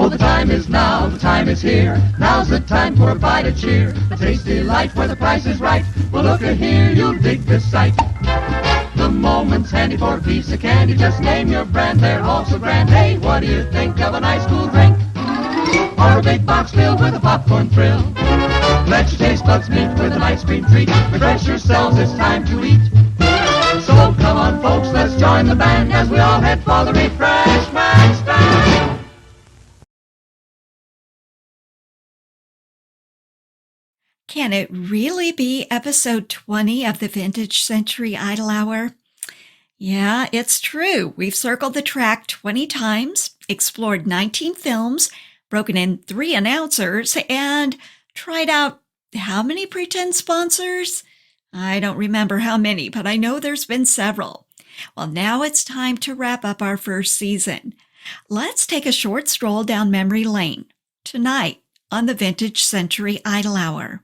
the time is now, the time is here. Now's the time for a bite of cheer. A tasty life where the price is right. Well, look at here, you'll dig this sight. The moment's handy for a piece of candy. Just name your brand, they're all so grand. Hey, what do you think of a nice cool drink? Or a big box filled with a popcorn thrill? Let your taste buds meet with an ice cream treat. Refresh yourselves, it's time to eat. So come on folks, let's join the band as we all head for the refreshment stand. Can it really be episode 20 of the Vintage Century Idol Hour? Yeah, it's true. We've circled the track 20 times, explored 19 films, broken in 3 announcers, and tried out how many pretend sponsors? I don't remember how many, but I know there's been several. Well, now it's time to wrap up our first season. Let's take a short stroll down memory lane tonight on the Vintage Century Idol Hour.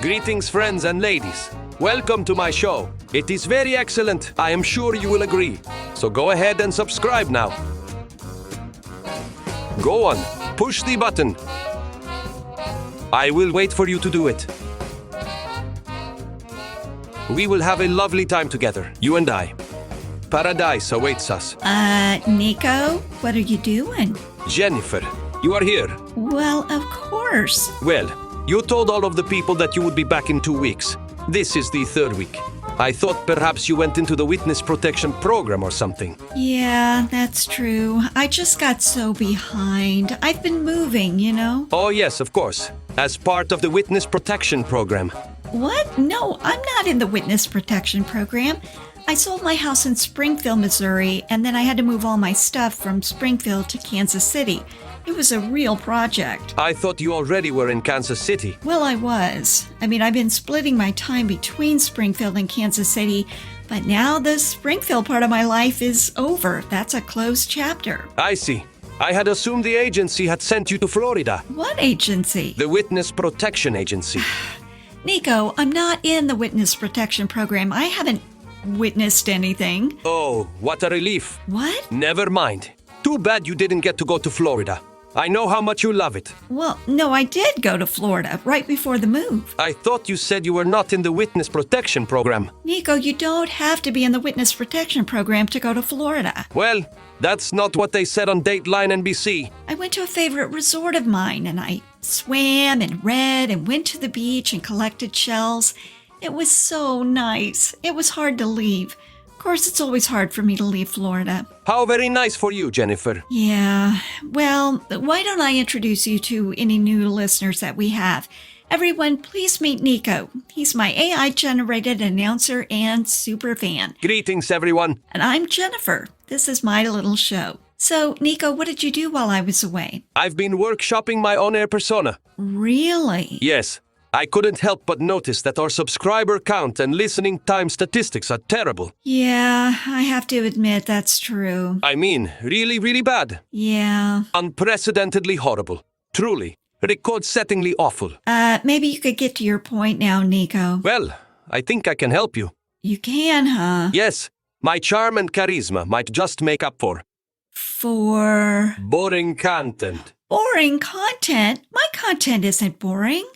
Greetings, friends and ladies. Welcome to my show. It is very excellent. I am sure you will agree. So go ahead and subscribe now. Go on, push the button. I will wait for you to do it. We will have a lovely time together, you and I. Paradise awaits us. Nico, what are you doing? Jennifer, you are here. Well, of course. Well, you told all of the people that you would be back in 2 weeks. This is the 3rd week. I thought perhaps you went into the witness protection program or something. Yeah, that's true. I just got so behind. I've been moving, you know. Oh yes, of course. As part of the witness protection program. What? No, I'm not in the witness protection program. I sold my house in Springfield, Missouri, and then I had to move all my stuff from Springfield to Kansas City. It was a real project. I thought you already were in Kansas City. Well, I was. I've been splitting my time between Springfield and Kansas City, but now the Springfield part of my life is over. That's a closed chapter. I see. I had assumed the agency had sent you to Florida. What agency? The Witness Protection Agency. Nico, I'm not in the witness protection program. I haven't witnessed anything. Oh, what a relief. What? Never mind. Too bad you didn't get to go to Florida. I know how much you love it. Well, no, I did go to Florida right before the move. I thought you said you were not in the witness protection program. Nico, you don't have to be in the witness protection program to go to Florida. Well, that's not what they said on Dateline NBC. I went to a favorite resort of mine, and I swam and read and went to the beach and collected shells. It was so nice. It was hard to leave. Of course, it's always hard for me to leave Florida. How very nice for you, Jennifer. Yeah. Well, why don't I introduce you to any new listeners that we have? Everyone, please meet Nico. He's my AI-generated announcer and super fan. Greetings, everyone. And I'm Jennifer. This is my little show. So, Nico, what did you do while I was away? I've been workshopping my on-air persona. Really? Yes. I couldn't help but notice that our subscriber count and listening time statistics are terrible. Yeah, I have to admit that's true. I mean, really, really bad. Yeah. Unprecedentedly horrible. Truly. Record-settingly awful. Maybe you could get to your point now, Nico. Well, I think I can help you. You can, huh? Yes. My charm and charisma might just make up for boring content. Boring content? My content isn't boring.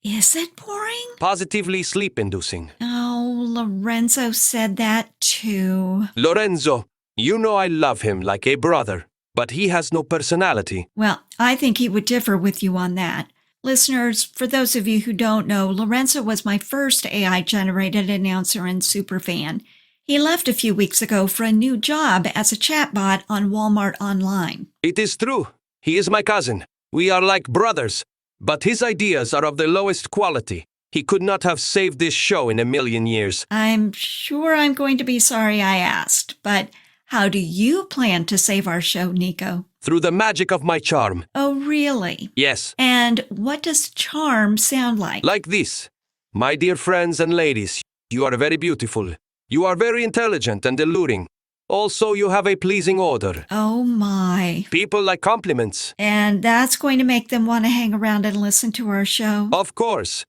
Is it boring? Positively sleep-inducing. Oh, Lorenzo said that too. Lorenzo, you know I love him like a brother, but he has no personality. Well, I think he would differ with you on that. Listeners, for those of you who don't know, Lorenzo was my first AI-generated announcer and superfan. He left a few weeks ago for a new job as a chatbot on Walmart Online. It is true. He is my cousin. We are like brothers. But his ideas are of the lowest quality. He could not have saved this show in a million years. I'm sure I'm going to be sorry I asked, but how do you plan to save our show, Nico? Through the magic of my charm. Oh, really? Yes. And what does charm sound like? Like this. My dear friends and ladies, you are very beautiful. You are very intelligent and alluring. Also, you have a pleasing odor. Oh, my. People like compliments. And that's going to make them want to hang around and listen to our show? Of course.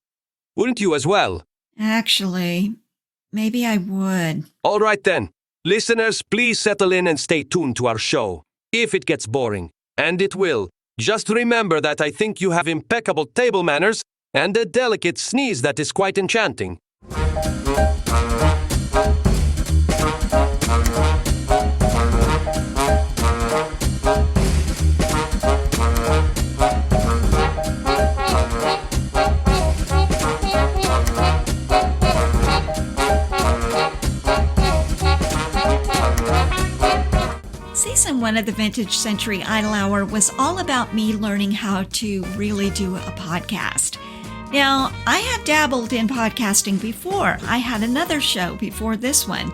Wouldn't you as well? Actually, maybe I would. All right then. Listeners, please settle in and stay tuned to our show. If it gets boring, and it will, just remember that I think you have impeccable table manners and a delicate sneeze that is quite enchanting. Season 1 of the Vintage Century Idle Hour was all about me learning how to really do a podcast. Now, I had dabbled in podcasting before. I had another show before this one.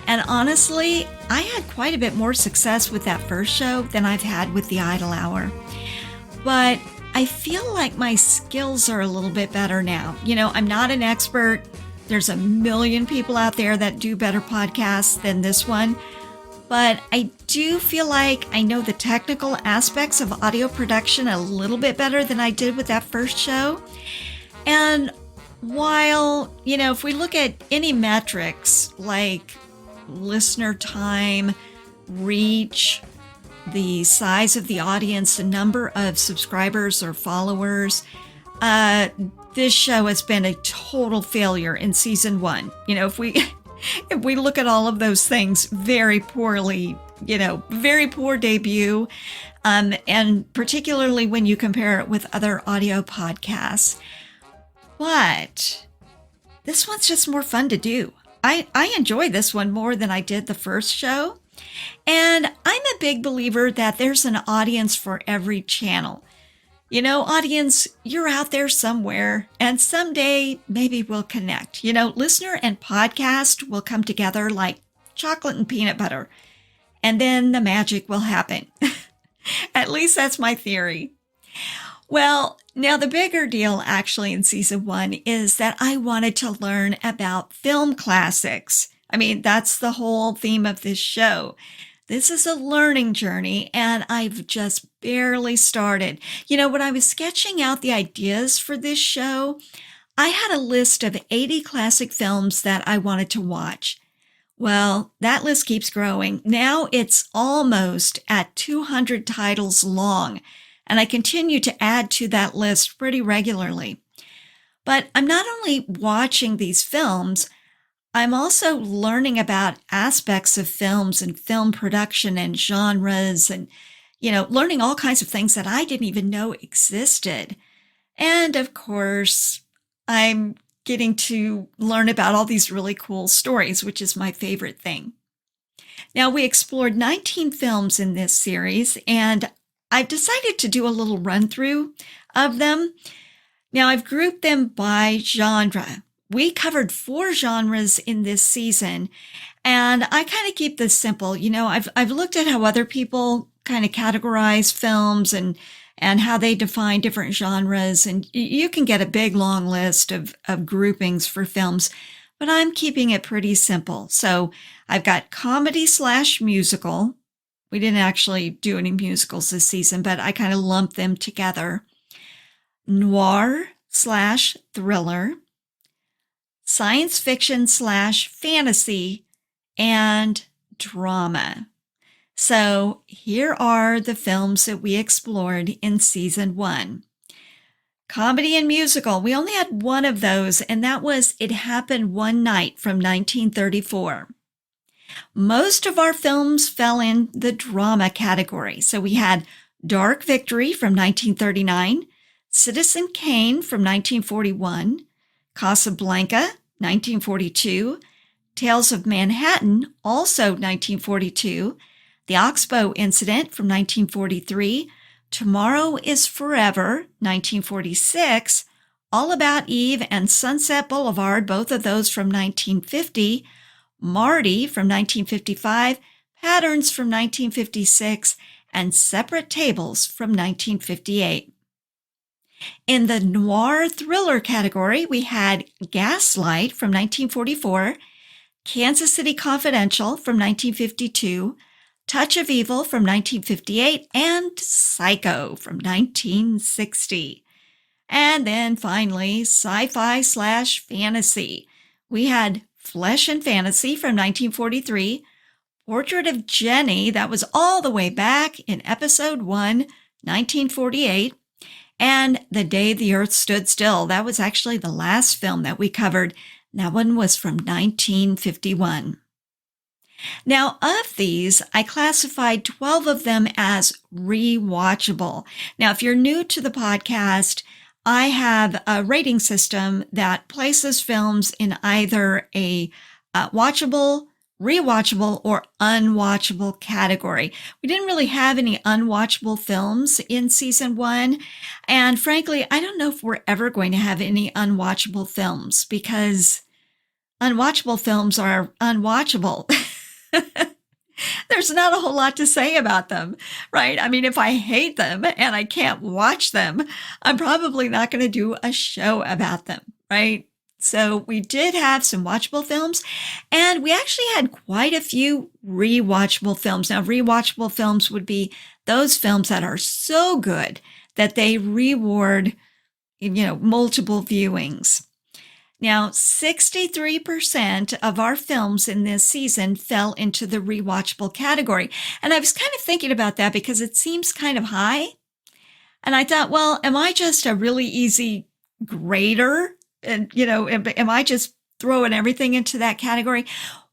And honestly, I had quite a bit more success with that first show than I've had with the Idle Hour. But I feel like my skills are a little bit better now. You know, I'm not an expert. There's a million people out there that do better podcasts than this one. But I do feel like I know the technical aspects of audio production a little bit better than I did with that first show. And while, you know, if we look at any metrics like listener time, reach, the size of the audience, the number of subscribers or followers, this show has been a total failure in season 1. You know, if we look at all of those things, very poorly, you know, very poor debut, and particularly when you compare it with other audio podcasts. But this one's just more fun to do. I enjoy this one more than I did the first show. And I'm a big believer that there's an audience for every channel. You know, audience, you're out there somewhere, and someday maybe we'll connect. You know, listener and podcast will come together like chocolate and peanut butter, and then the magic will happen. At least that's my theory. Well, now the bigger deal actually in season 1 is that I wanted to learn about film classics. I mean, that's the whole theme of this show. This is a learning journey, and I've just barely started. You know, when I was sketching out the ideas for this show, I had a list of 80 classic films that I wanted to watch. Well, that list keeps growing. Now it's almost at 200 titles long, and I continue to add to that list pretty regularly. But I'm not only watching these films, I'm also learning about aspects of films and film production and genres and, you know, learning all kinds of things that I didn't even know existed. And of course, I'm getting to learn about all these really cool stories, which is my favorite thing. Now, we explored 19 films in this series, and I've decided to do a little run through of them. Now, I've grouped them by genre. We covered 4 genres in this season, and I kind of keep this simple. You know, I've looked at how other people kind of categorize films and how they define different genres, and you can get a big long list of groupings for films, but I'm keeping it pretty simple. So I've got comedy/musical. We didn't actually do any musicals this season, but I kind of lumped them together. Noir/thriller. Science fiction/fantasy, and drama. So here are the films that we explored in season 1. Comedy and musical. We only had one of those, and that was It Happened One Night from 1934. Most of our films fell in the drama category. So we had Dark Victory from 1939, Citizen Kane from 1941, Casablanca, 1942, Tales of Manhattan, also 1942, The Oxbow Incident from 1943, Tomorrow is Forever, 1946, All About Eve and Sunset Boulevard, both of those from 1950, Marty from 1955, Patterns from 1956, and Separate Tables from 1958. In the noir thriller category, we had Gaslight from 1944, Kansas City Confidential from 1952, Touch of Evil from 1958, and Psycho from 1960. And then finally, sci-fi/fantasy. We had Flesh and Fantasy from 1943, Portrait of Jenny, that was all the way back in episode 1, 1948, and The Day the Earth Stood Still. That was actually the last film that we covered. That one was from 1951. Now, of these, I classified 12 of them as rewatchable. Now, if you're new to the podcast, I have a rating system that places films in either a watchable, rewatchable, or unwatchable category. We didn't really have any unwatchable films in season 1. And frankly, I don't know if we're ever going to have any unwatchable films because unwatchable films are unwatchable. There's not a whole lot to say about them, right? I mean, if I hate them and I can't watch them, I'm probably not going to do a show about them, right? So we did have some watchable films, and we actually had quite a few rewatchable films. Now, rewatchable films would be those films that are so good that they reward, multiple viewings. Now, 63% of our films in this season fell into the rewatchable category. And I was kind of thinking about that because it seems kind of high. And I thought, well, am I just a really easy grader? And, am I just throwing everything into that category?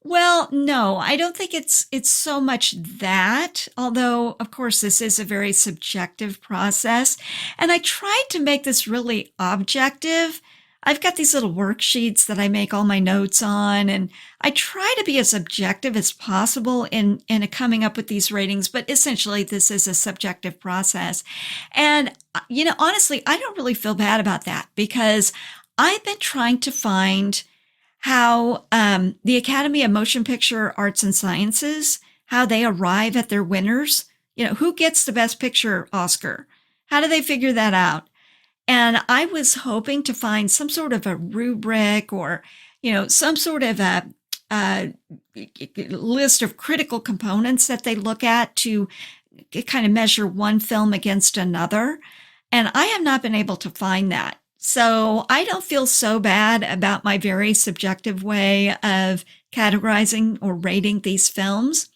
Well, no, I don't think it's so much that, although, of course, this is a very subjective process. And I tried to make this really objective. I've got these little worksheets that I make all my notes on, and I try to be as objective as possible in coming up with these ratings, but essentially this is a subjective process. And, honestly, I don't really feel bad about that because I've been trying to find how the Academy of Motion Picture Arts and Sciences, how they arrive at their winners. Who gets the Best Picture Oscar? How do they figure that out? And I was hoping to find some sort of a rubric or, some sort of a list of critical components that they look at to kind of measure one film against another. And I have not been able to find that. So I don't feel so bad about my very subjective way of categorizing or rating these films.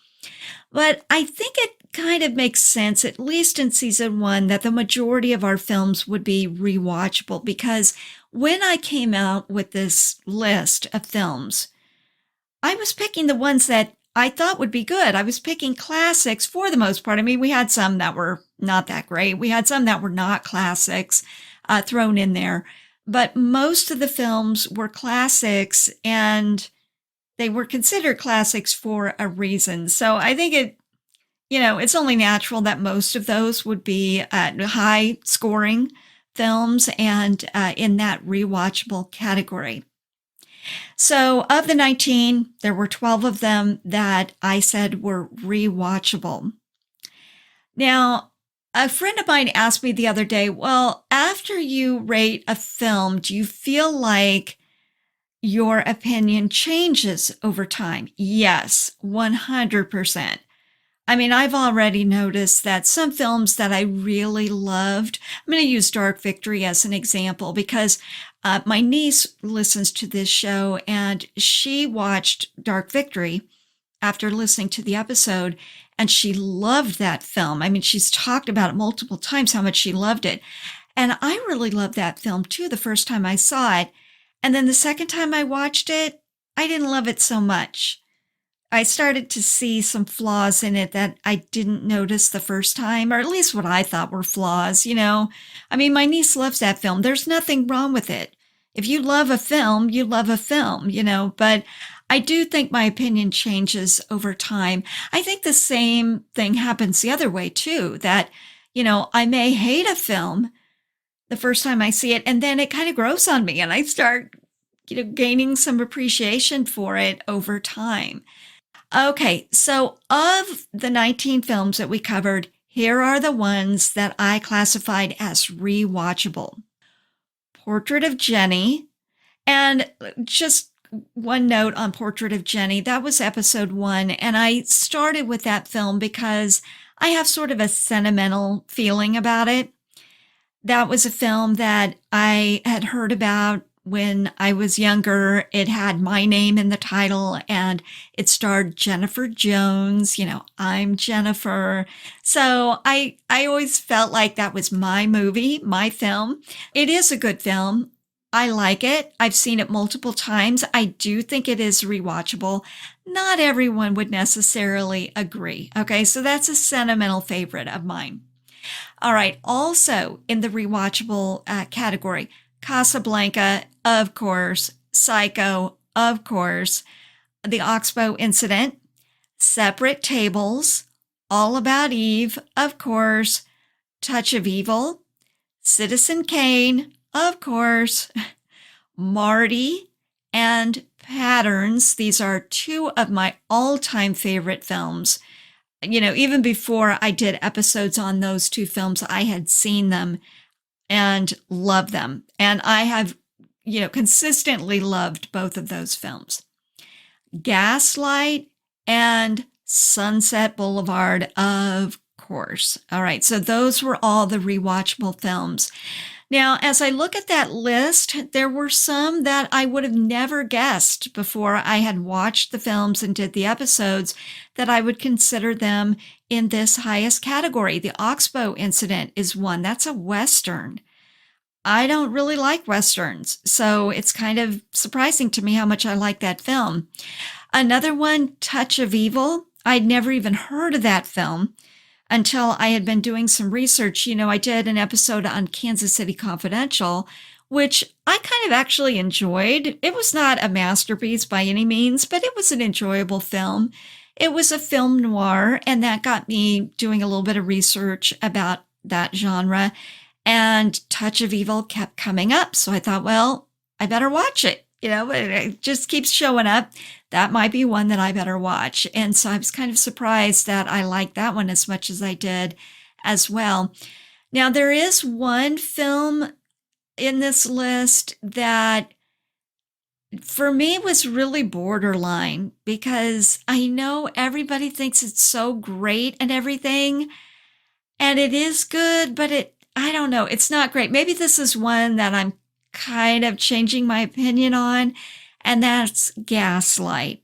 But I think it kind of makes sense, at least in season 1, that the majority of our films would be rewatchable, because when I came out with this list of films, I was picking the ones that I thought would be good. I was picking classics for the most part. I mean, we had some that were not that great. We had some that were not classics thrown in there, but most of the films were classics, and they were considered classics for a reason. So I think it's only natural that most of those would be high scoring films and in that rewatchable category. So of the 19, there were 12 of them that I said were rewatchable. Now, a friend of mine asked me the other day, well, after you rate a film, do you feel like your opinion changes over time? Yes, 100%. I mean, I've already noticed that some films that I really loved, I'm going to use Dark Victory as an example because my niece listens to this show and she watched Dark Victory after listening to the episode, and she loved that film. I mean, she's talked about it multiple times how much she loved it. And I really loved that film too the first time I saw it. And then the second time I watched it, I didn't love it so much. I started to see some flaws in it that I didn't notice the first time, or at least what I thought were flaws, I mean, my niece loves that film. There's nothing wrong with it. If you love a film, you love a film, but I do think my opinion changes over time. I think the same thing happens the other way too, that, I may hate a film the first time I see it, and then it kind of grows on me and I start, gaining some appreciation for it over time. Okay, so of the 19 films that we covered, here are the ones that I classified as rewatchable. Portrait of Jenny, and just one note on Portrait of Jenny, that was episode 1, and I started with that film because I have sort of a sentimental feeling about it. That was a film that I had heard about when I was younger. It had my name in the title and it starred Jennifer Jones. I'm Jennifer. So I always felt like that was my movie, my film. It is a good film. I like it. I've seen it multiple times. I do think it is rewatchable. Not everyone would necessarily agree. Okay, so that's a sentimental favorite of mine. All right, also in the rewatchable category, Casablanca, of course, Psycho, of course, The Oxbow Incident, Separate Tables, All About Eve, of course, Touch of Evil, Citizen Kane, of course, Marty, and Patterns. These are 2 of my all-time favorite films. Even before I did episodes on those 2 films, I had seen them and loved them. And I have, consistently loved both of those films. Gaslight and Sunset Boulevard, of course. All right, so those were all the rewatchable films. Now, as I look at that list, there were some that I would have never guessed before I had watched the films and did the episodes that I would consider them in this highest category. The Oxbow Incident is one. That's a Western. I don't really like Westerns, so it's kind of surprising to me how much I like that film. Another one, Touch of Evil. I'd never even heard of that film until I had been doing some research. I did an episode on Kansas City Confidential, which I kind of actually enjoyed. It was not a masterpiece by any means, but it was an enjoyable film. It was a film noir, and that got me doing a little bit of research about that genre. And Touch of Evil kept coming up. So I thought, well, I better watch it. It just keeps showing up. That might be one that I better watch. And so I was kind of surprised that I liked that one as much as I did as well. Now, there is one film in this list that for me was really borderline, because I know everybody thinks it's so great and everything, and it is good, but I don't know, it's not great. Maybe this is one that I'm kind of changing my opinion on, and that's Gaslight.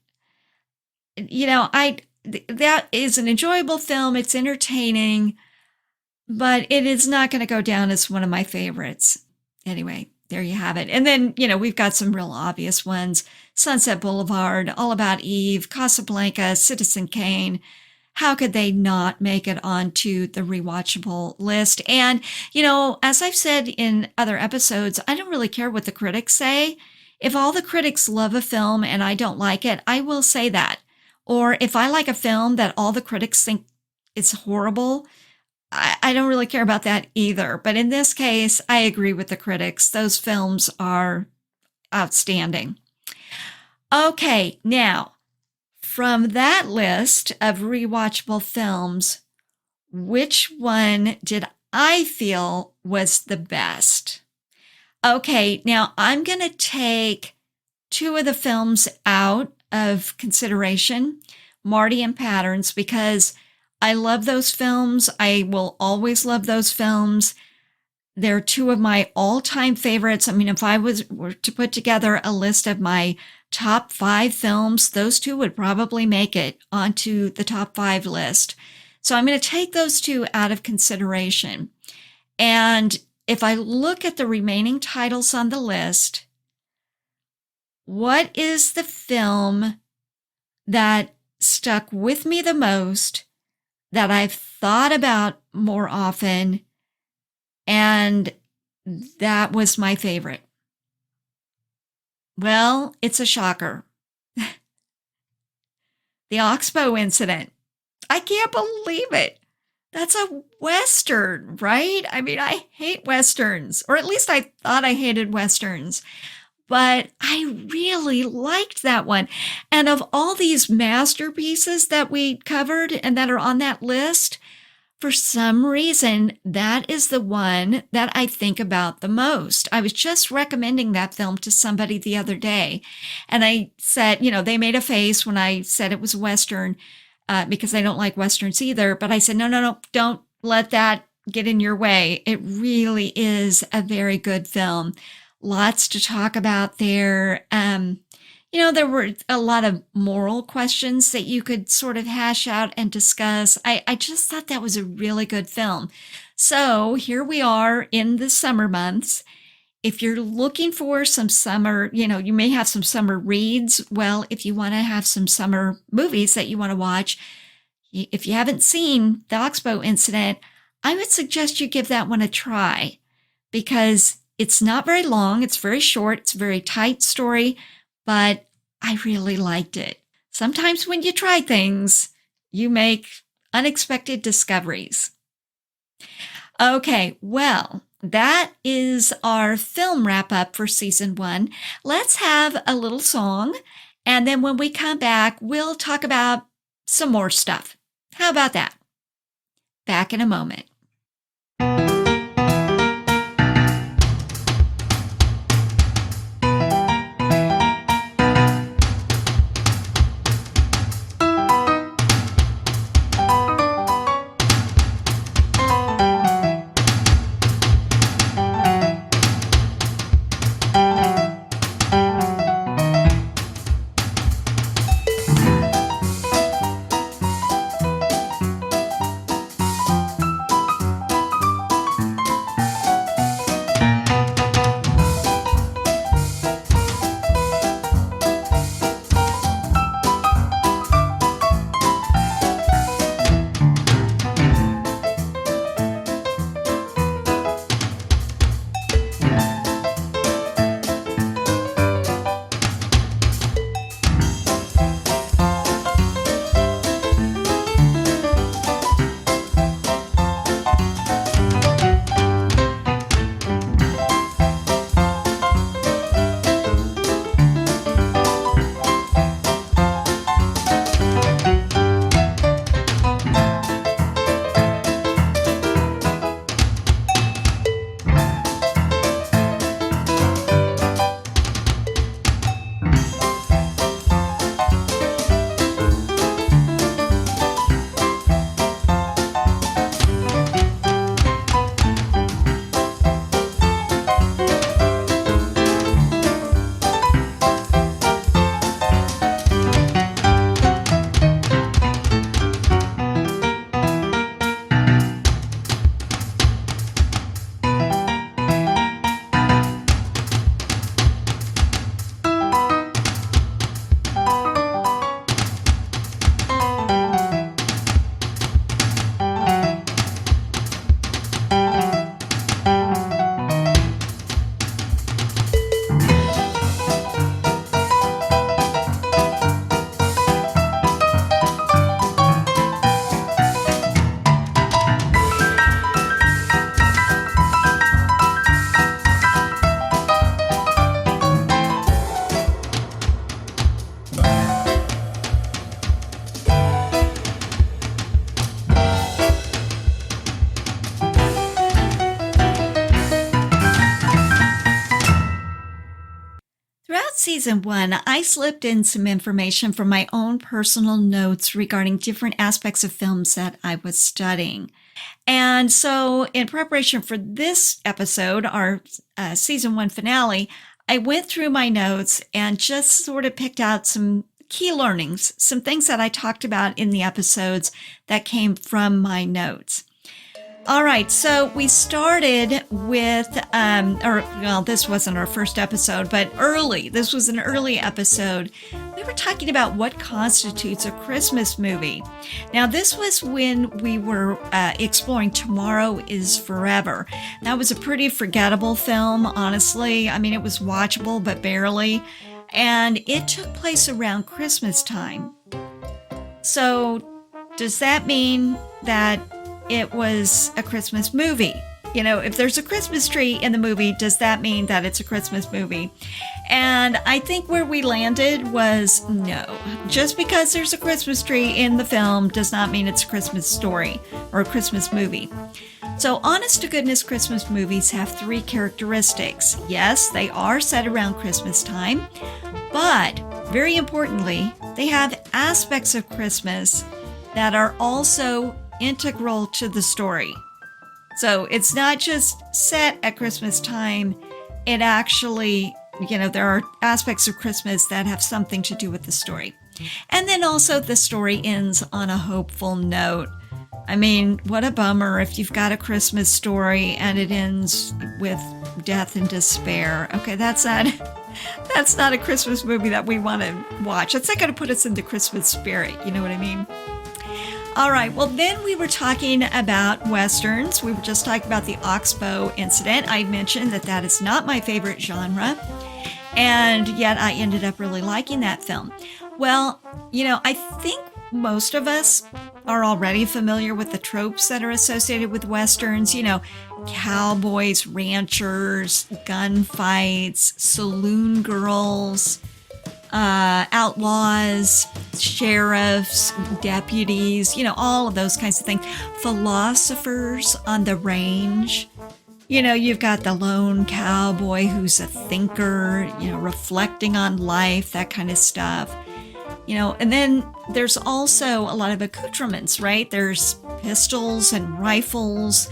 That is an enjoyable film. It's entertaining, but it is not going to go down as one of my favorites. Anyway, there you have it. And then, we've got some real obvious ones. Sunset Boulevard, All About Eve, Casablanca, Citizen Kane. How could they not make it onto the rewatchable list? And, as I've said in other episodes, I don't really care what the critics say. If all the critics love a film and I don't like it, I will say that. Or if I like a film that all the critics think is horrible, I don't really care about that either. But in this case, I agree with the critics. Those films are outstanding. Okay, now, from that list of rewatchable films, which one did I feel was the best? Okay, now I'm going to take 2 of the films out of consideration, Marty and Patterns, because I love those films. I will always love those films. They're 2 of my all-time favorites. I mean, if I were to put together a list of my top 5 films, those 2 would probably make it onto the top 5 list. So I'm going to take those 2 out of consideration. And if I look at the remaining titles on the list, what is the film that stuck with me the most, that I've thought about more often, and that was my favorite? Well, it's a shocker. The Oxbow Incident. I can't believe it. That's a Western, right? I mean, I hate Westerns, or at least I thought I hated Westerns, but I really liked that one. And of all these masterpieces that we covered and that are on that list, for some reason, that is the one that I think about the most. I was just recommending that film to somebody the other day, and I said, they made a face when I said it was a Western, because I don't like Westerns either. But I said, no, don't let that get in your way. It really is a very good film. Lots to talk about there. There were a lot of moral questions that you could sort of hash out and discuss. I just thought that was a really good film. So here we are in the summer months. If you're looking for some summer, you may have some summer reads. Well, if you want to have some summer movies that you want to watch, if you haven't seen The Oxbow Incident, I would suggest you give that one a try, because it's not very long. It's very short. It's a very tight story, but I really liked it. Sometimes when you try things, you make unexpected discoveries. Okay, well, that is our film wrap up for season 1. Let's have a little song, and then when we come back, we'll talk about some more stuff. How about that? Back in a moment. Season 1, I slipped in some information from my own personal notes regarding different aspects of films that I was studying. And so in preparation for this episode, our season 1 finale, I went through my notes and just sort of picked out some key learnings, some things that I talked about in the episodes that came from my notes. All right, so we started with, this wasn't our first episode, but this was an early episode. We were talking about what constitutes a Christmas movie. Now, this was when we were exploring Tomorrow is Forever. That was a pretty forgettable film, honestly. I mean, it was watchable, but barely. And it took place around Christmas time. So, does that mean that it was a Christmas movie. You know, if there's a Christmas tree in the movie, does that mean that it's a Christmas movie? And I think where we landed was no. Just because there's a Christmas tree in the film does not mean it's a Christmas story or a Christmas movie. So honest to goodness Christmas movies have 3 characteristics. Yes, they are set around Christmas time, but very importantly, they have aspects of Christmas that are also integral to the story. So it's not just set at Christmas time. It actually, there are aspects of Christmas that have something to do with the story. And then also the story ends on a hopeful note. I mean, what a bummer if you've got a Christmas story and it ends with death and despair. Okay, that's not a Christmas movie that we want to watch. It's not going to put us in the Christmas spirit. You know what I mean? All right, well, then we were talking about Westerns. We were just talking about the Oxbow incident. I mentioned that is not my favorite genre, and yet I ended up really liking that film. Well, I think most of us are already familiar with the tropes that are associated with Westerns. Cowboys, ranchers, gunfights, saloon girls, outlaws, sheriffs, deputies, all of those kinds of things. Philosophers on the range. You've got the lone cowboy who's a thinker, reflecting on life, that kind of stuff. And then there's also a lot of accoutrements, right? There's pistols and rifles.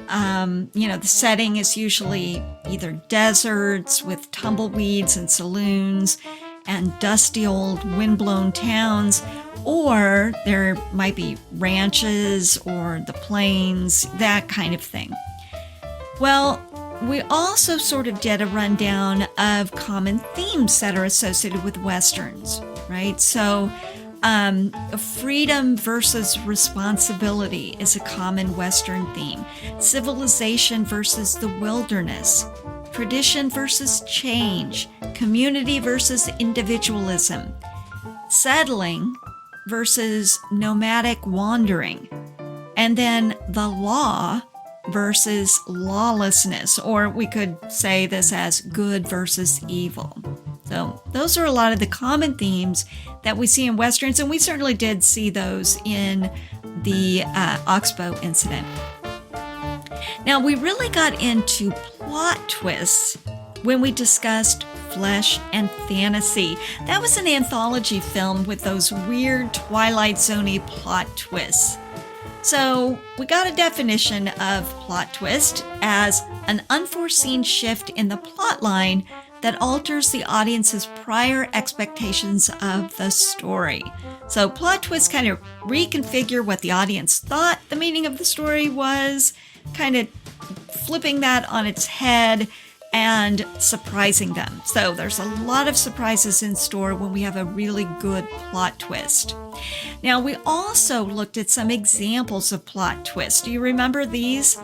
The setting is usually either deserts with tumbleweeds and saloons and dusty old windblown towns, or there might be ranches or the plains, that kind of thing. Well, we also sort of did a rundown of common themes that are associated with Westerns, right? So freedom versus responsibility is a common Western theme. Civilization versus the wilderness. Tradition versus change. Community versus individualism. Settling versus nomadic wandering. And then the law versus lawlessness, or we could say this as good versus evil. So those are a lot of the common themes that we see in Westerns, and we certainly did see those in the Oxbow incident. Now, we really got into plot twists when we discussed Flesh and Fantasy. That was an anthology film with those weird Twilight Zone-y plot twists. So we got a definition of plot twist as an unforeseen shift in the plot line that alters the audience's prior expectations of the story. So plot twists kind of reconfigure what the audience thought the meaning of the story was, kind of flipping that on its head and surprising them. So there's a lot of surprises in store when we have a really good plot twist. Now, we also looked at some examples of plot twists. Do you remember these?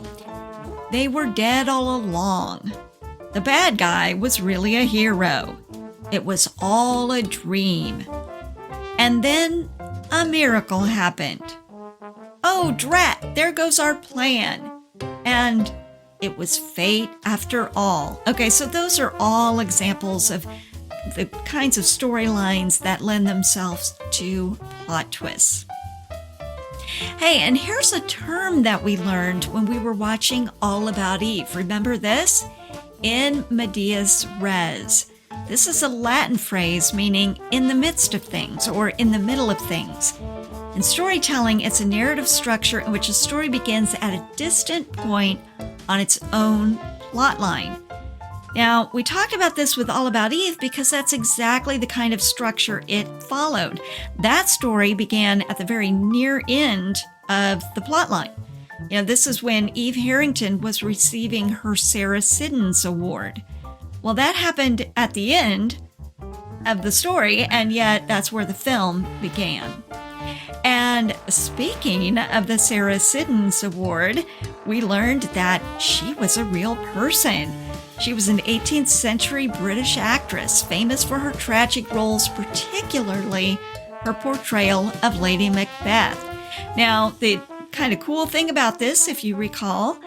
They were dead all along. The bad guy was really a hero. It was all a dream. And then a miracle happened. Oh, drat, there goes our plan. And it was fate after all. Okay, so those are all examples of the kinds of storylines that lend themselves to plot twists. Hey, and here's a term that we learned when we were watching All About Eve. Remember this? In medias res. This is a Latin phrase meaning in the midst of things or in the middle of things. In storytelling, it's a narrative structure in which a story begins at a distant point on its own plot line. Now, we talked about this with All About Eve because that's exactly the kind of structure it followed. That story began at the very near end of the plot line. This is when Eve Harrington was receiving her Sarah Siddons Award. Well, that happened at the end of the story, and yet that's where the film began. And speaking of the Sarah Siddons Award, we learned that she was a real person. She was an 18th century British actress, famous for her tragic roles, particularly her portrayal of Lady Macbeth. Now, the kind of cool thing about this, if you recall,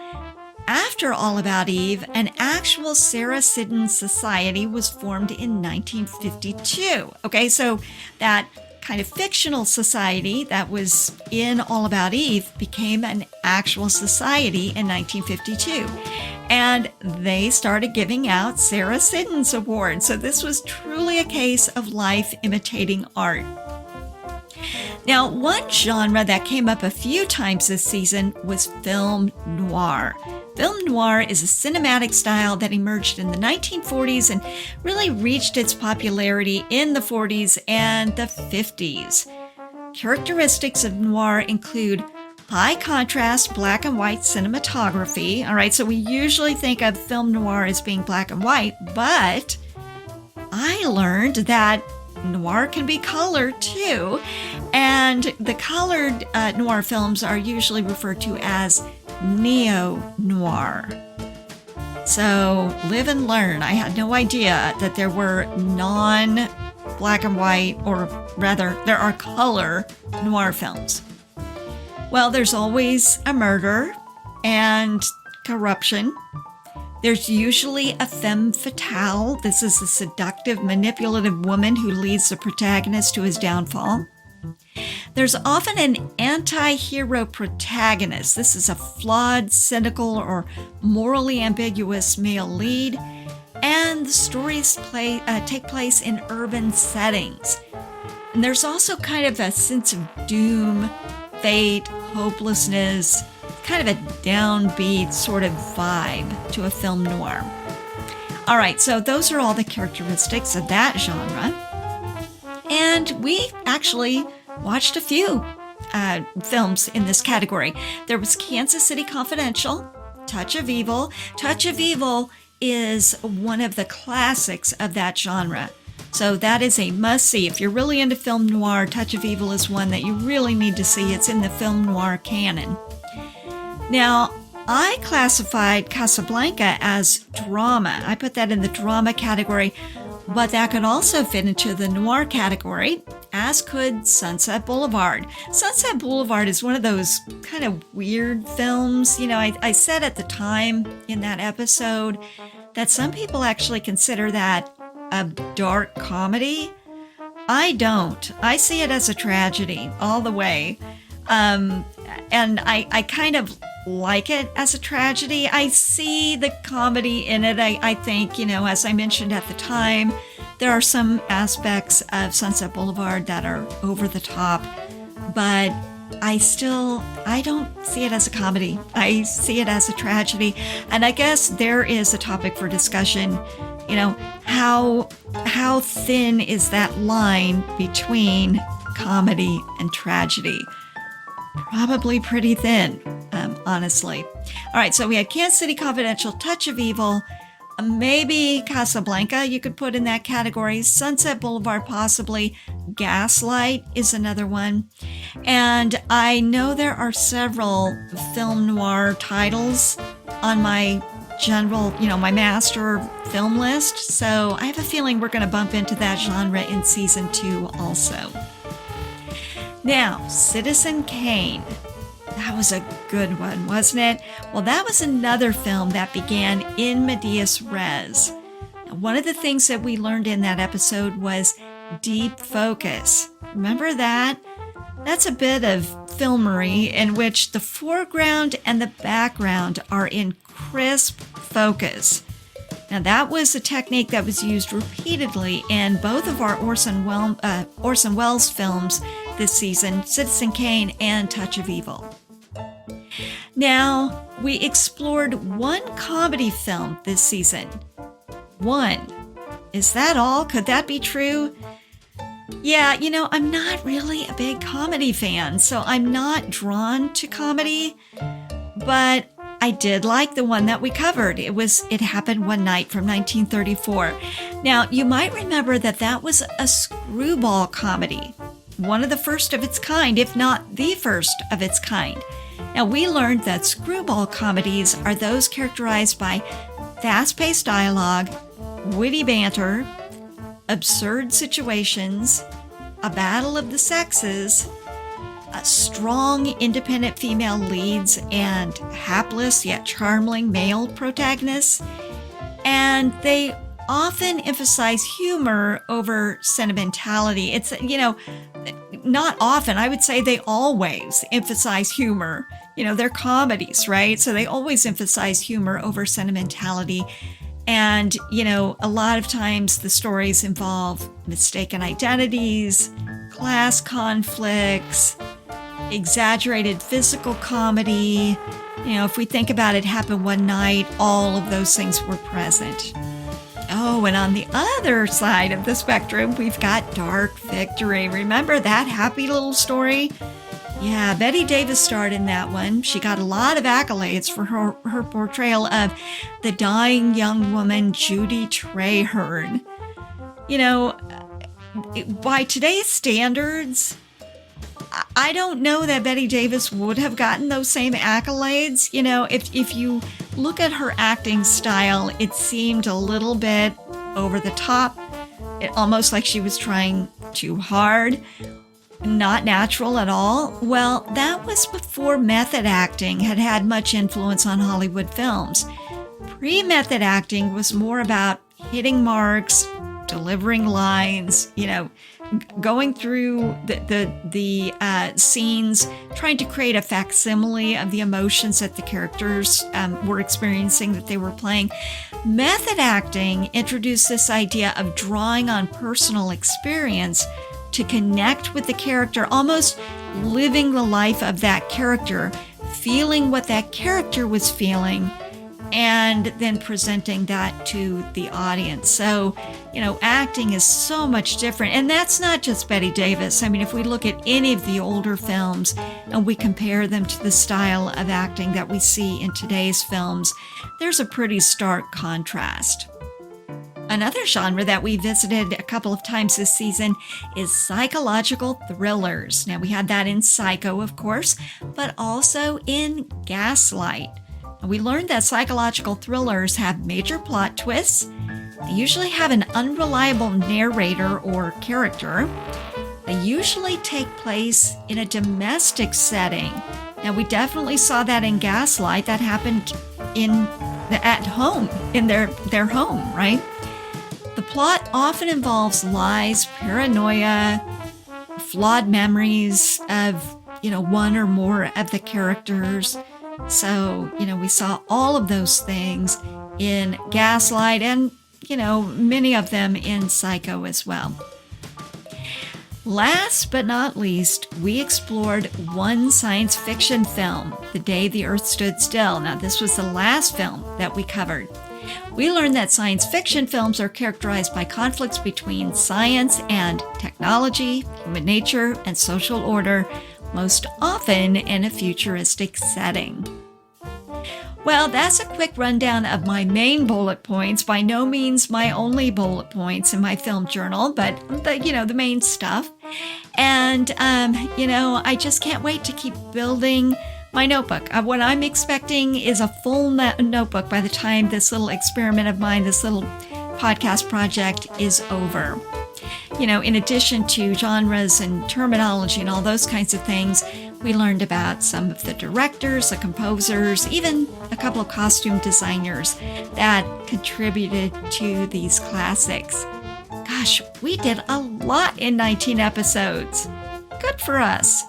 after All About Eve, an actual Sarah Siddon Society was formed in 1952. Okay, so that kind of fictional society that was in All About Eve became an actual society in 1952. And they started giving out Sarah Siddon's Awards. So this was truly a case of life imitating art. Now, one genre that came up a few times this season was film noir. Film noir is a cinematic style that emerged in the 1940s and really reached its popularity in the 40s and the 50s. Characteristics of noir include high contrast black and white cinematography. All right, so we usually think of film noir as being black and white, but I learned that noir can be color too, and the colored noir films are usually referred to as neo-noir. So live and learn. I had no idea that there were non-black and white, or rather, there are color noir films. Well, there's always a murder and corruption. There's usually a femme fatale. This is a seductive, manipulative woman who leads the protagonist to his downfall. There's often an anti-hero protagonist. This is a flawed, cynical, or morally ambiguous male lead. And the stories take place in urban settings. And there's also kind of a sense of doom, fate, hopelessness, kind of a downbeat sort of vibe to a film noir. All right, so those are all the characteristics of that genre. And we actually watched a few films in this category. There was Kansas City Confidential, Touch of Evil. Touch of Evil is one of the classics of that genre. So that is a must-see. If you're really into film noir, Touch of Evil is one that you really need to see. It's in the film noir canon. Now, I classified Casablanca as drama. I put that in the drama category, but that could also fit into the noir category, as could Sunset Boulevard. Sunset Boulevard is one of those kind of weird films. You know, I said at the time in that episode that some people actually consider that a dark comedy. I don't. I see it as a tragedy all the way. And I kind of like it as a tragedy. I see the comedy in it. I think, you know, as I mentioned at the time, there are some aspects of Sunset Boulevard that are over the top, but I don't see it as a comedy. I see it as a tragedy. And I guess there is a topic for discussion, you know, how thin is that line between comedy and tragedy? Probably pretty thin, honestly. All right, so we had Kansas City Confidential, Touch of Evil, maybe Casablanca you could put in that category, Sunset Boulevard possibly, Gaslight is another one. And I know there are several film noir titles on my general, my master film list, so I have a feeling we're going to bump into that genre in season 2 also. Now, Citizen Kane. That was a good one, wasn't it? Well, that was another film that began in medias res. Now, one of the things that we learned in that episode was deep focus. Remember that? That's a bit of filmery in which the foreground and the background are in crisp focus. Now, that was a technique that was used repeatedly in both of our Orson Welles films this season, Citizen Kane and Touch of Evil. Now, we explored one comedy film this season. One. Is that all? Could that be true? Yeah, I'm not really a big comedy fan, so I'm not drawn to comedy, but I did like the one that we covered. It Happened One Night from 1934. Now, you might remember that was a screwball comedy, one of the first of its kind, if not the first of its kind. Now, we learned that screwball comedies are those characterized by fast-paced dialogue, witty banter, absurd situations, a battle of the sexes, strong, independent female leads and hapless yet charming male protagonists. And they often emphasize humor over sentimentality. It's, not often, I would say they always emphasize humor. They're comedies, right? So they always emphasize humor over sentimentality. And, a lot of times the stories involve mistaken identities, class conflicts, exaggerated physical comedy. If we think about It Happened One Night, all of those things were present. Oh, and on the other side of the spectrum, we've got Dark Victory. Remember that happy little story? Yeah, Bette Davis starred in that one. She got a lot of accolades for her portrayal of the dying young woman, Judy Traherne. By today's standards, I don't know that Bette Davis would have gotten those same accolades. If you look at her acting style, it seemed a little bit over the top, almost like she was trying too hard, not natural at all. Well, that was before method acting had much influence on Hollywood films. Pre-method acting was more about hitting marks, delivering lines, going through the scenes, trying to create a facsimile of the emotions that the characters were experiencing, that they were playing. Method acting introduced this idea of drawing on personal experience to connect with the character, almost living the life of that character, feeling what that character was feeling, and then presenting that to the audience. So, acting is so much different. And that's not just Bette Davis. I mean, if we look at any of the older films and we compare them to the style of acting that we see in today's films, there's a pretty stark contrast. Another genre that we visited a couple of times this season is psychological thrillers. Now, we had that in Psycho, of course, but also in Gaslight. We learned that psychological thrillers have major plot twists. They usually have an unreliable narrator or character. They usually take place in a domestic setting. Now, we definitely saw that in Gaslight. That happened at home, in their home, right? The plot often involves lies, paranoia, flawed memories of, one or more of the characters. So, we saw all of those things in Gaslight and, many of them in Psycho as well. Last but not least, we explored one science fiction film, The Day the Earth Stood Still. Now, this was the last film that we covered. We learned that science fiction films are characterized by conflicts between science and technology, human nature, and social order, most often in a futuristic setting. Well, that's a quick rundown of my main bullet points. By no means my only bullet points in my film journal, but the main stuff. And, I just can't wait to keep building my notebook. What I'm expecting is a full notebook by the time this little experiment of mine, this little podcast project is over. In addition to genres and terminology and all those kinds of things, we learned about some of the directors, the composers, even a couple of costume designers that contributed to these classics. Gosh, we did a lot in 19 episodes. Good for us.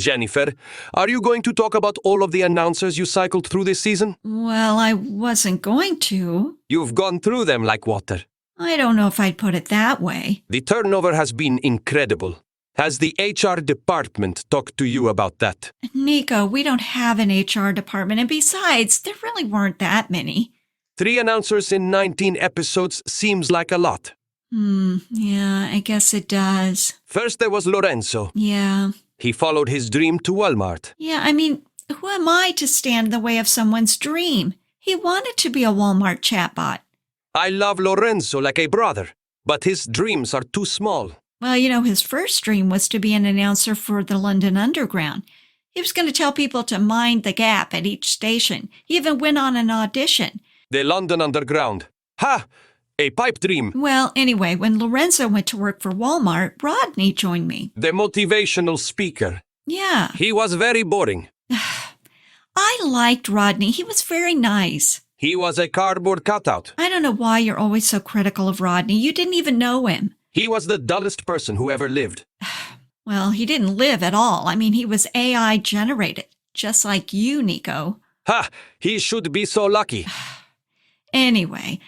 Jennifer, are you going to talk about all of the announcers you cycled through this season? Well, I wasn't going to. You've gone through them like water. I don't know if I'd put it that way. The turnover has been incredible. Has the HR department talked to you about that? Nico, we don't have an HR department, and besides, there really weren't that many. 3 announcers in 19 episodes seems like a lot. Yeah, I guess it does. First there was Lorenzo. Yeah. He followed his dream to Walmart. Yeah, I mean, who am I to stand in the way of someone's dream? He wanted to be a Walmart chatbot. I love Lorenzo like a brother, but his dreams are too small. Well, his first dream was to be an announcer for the London Underground. He was going to tell people to mind the gap at each station. He even went on an audition. The London Underground. Ha! A pipe dream. Well, anyway, when Lorenzo went to work for Walmart, Rodney joined me. The motivational speaker. Yeah. He was very boring. I liked Rodney. He was very nice. He was a cardboard cutout. I don't know why you're always so critical of Rodney. You didn't even know him. He was the dullest person who ever lived. Well, he didn't live at all. I mean, he was AI generated, just like you, Nico. Ha! He should be so lucky. Anyway,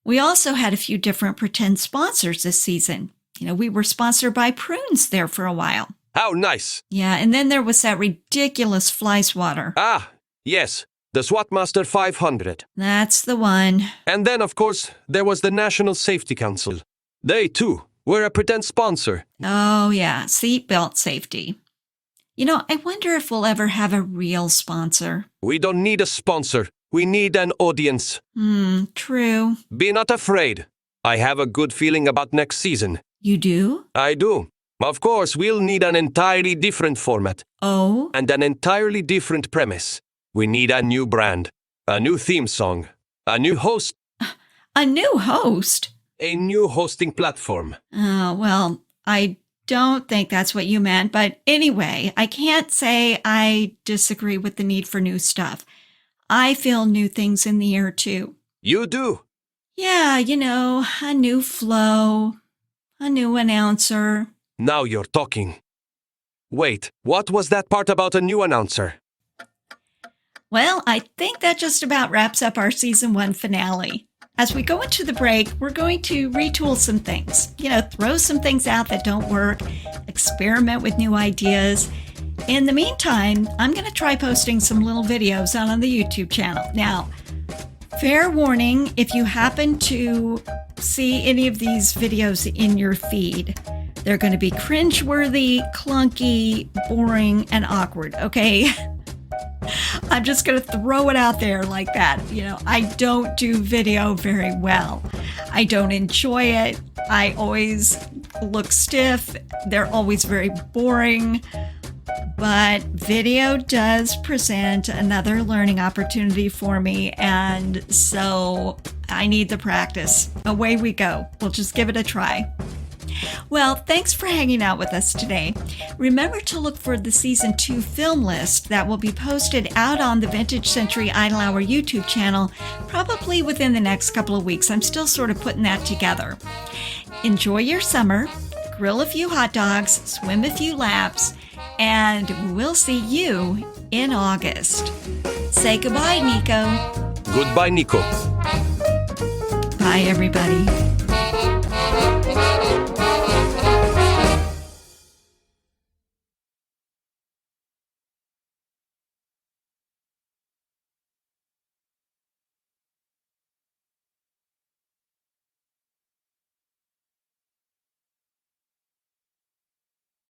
we also had a few different pretend sponsors this season. We were sponsored by Prunes there for a while. How nice. Yeah, and then there was that ridiculous fly swatter. Ah, yes, the SWATmaster 500. That's the one. And then, of course, there was the National Safety Council. They, too, were a pretend sponsor. Oh, yeah, seatbelt safety. I wonder if we'll ever have a real sponsor. We don't need a sponsor. We need an audience. True. Be not afraid. I have a good feeling about next season. You do? I do. Of course, we'll need an entirely different format. Oh? And an entirely different premise. We need a new brand, a new theme song, a new host. A new host? A new hosting platform. Well, I don't think that's what you meant. But anyway, I can't say I disagree with the need for new stuff. I feel new things in the air, too. You do? Yeah, a new flow, a new announcer. Now you're talking. Wait, what was that part about a new announcer? Well, I think that just about wraps up our Season 1 finale. As we go into the break, we're going to retool some things. Throw some things out that don't work, experiment with new ideas. In the meantime, I'm going to try posting some little videos out on the YouTube channel. Now, fair warning, if you happen to see any of these videos in your feed, they're going to be cringeworthy, clunky, boring, and awkward, okay? I'm just going to throw it out there like that. I don't do video very well. I don't enjoy it. I always look stiff. They're always very boring. But video does present another learning opportunity for me, and so I need the practice. Away we go. We'll just give it a try. Well, thanks for hanging out with us today. Remember to look for the Season 2 film list that will be posted out on the Vintage Century Idle Hour YouTube channel probably within the next couple of weeks. I'm still sort of putting that together. Enjoy your summer, grill a few hot dogs, swim a few laps, and we'll see you in August. Say goodbye, Nico. Goodbye, Nico. Bye, everybody.